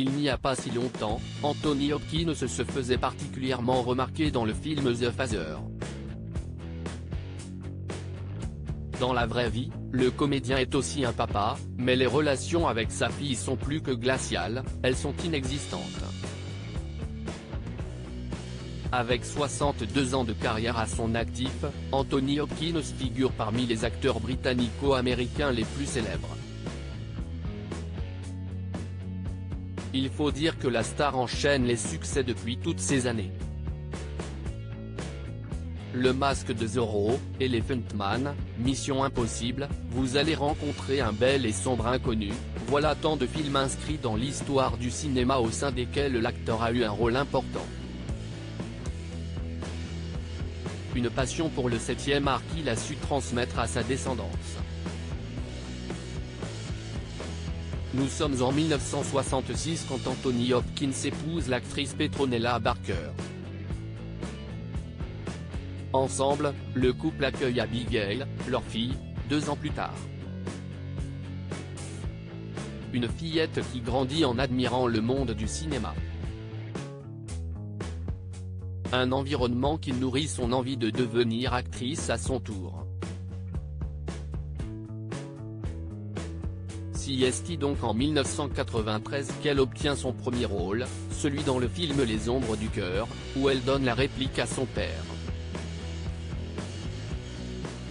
Il n'y a pas si longtemps, Anthony Hopkins se faisait particulièrement remarquer dans le film The Father. Dans la vraie vie, le comédien est aussi un papa, mais les relations avec sa fille sont plus que glaciales, elles sont inexistantes. Avec 62 ans de carrière à son actif, Anthony Hopkins figure parmi les acteurs britannico-américains les plus célèbres. Il faut dire que la star enchaîne les succès depuis toutes ces années. Le Masque de Zorro, Elephant Man, Mission Impossible, Vous allez rencontrer un bel et sombre inconnu, voilà tant de films inscrits dans l'histoire du cinéma au sein desquels l'acteur a eu un rôle important. Une passion pour le 7e art qu'il a su transmettre à sa descendance. Nous sommes en 1966 quand Anthony Hopkins épouse l'actrice Petronella Barker. Ensemble, le couple accueille Abigail, leur fille, 2 ans plus tard. Une fillette qui grandit en admirant le monde du cinéma. Un environnement qui nourrit son envie de devenir actrice à son tour. C'est donc en 1993 qu'elle obtient son premier rôle, celui dans le film Les Ombres du Cœur, où elle donne la réplique à son père.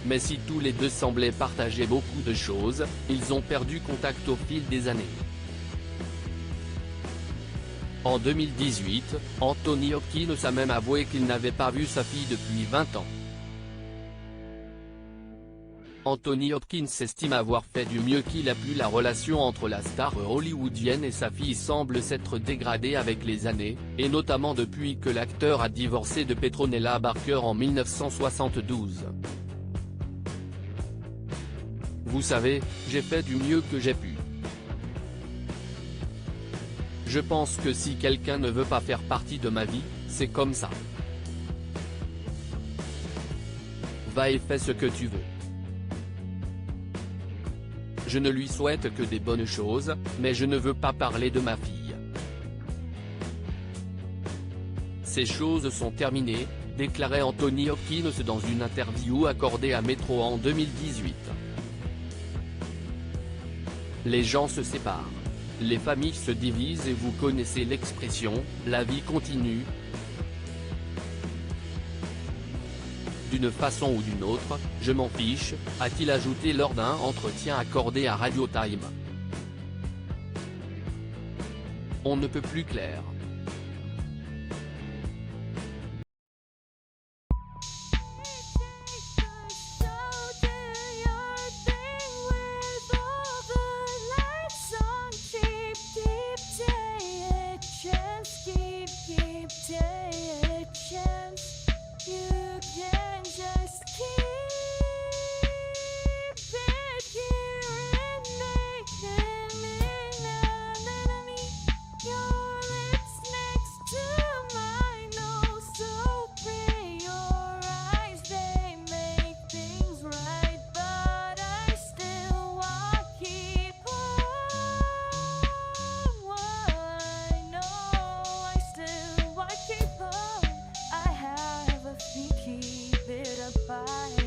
Mais si tous les deux semblaient partager beaucoup de choses, ils ont perdu contact au fil des années. En 2018, Anthony Hopkins a même avoué qu'il n'avait pas vu sa fille depuis 20 ans. Anthony Hopkins estime avoir fait du mieux qu'il a pu. La relation entre la star hollywoodienne et sa fille semble s'être dégradée avec les années, et notamment depuis que l'acteur a divorcé de Petronella Barker en 1972. Vous savez, j'ai fait du mieux que j'ai pu. Je pense que si quelqu'un ne veut pas faire partie de ma vie, c'est comme ça. Va et fais ce que tu veux. Je ne lui souhaite que des bonnes choses, mais je ne veux pas parler de ma fille. Ces choses sont terminées, déclarait Anthony Hopkins dans une interview accordée à Metro en 2018. Les gens se séparent. Les familles se divisent et vous connaissez l'expression, la vie continue. D'une façon ou d'une autre, je m'en fiche, a-t-il ajouté lors d'un entretien accordé à Radio Time. On ne peut plus clair. Keep it up.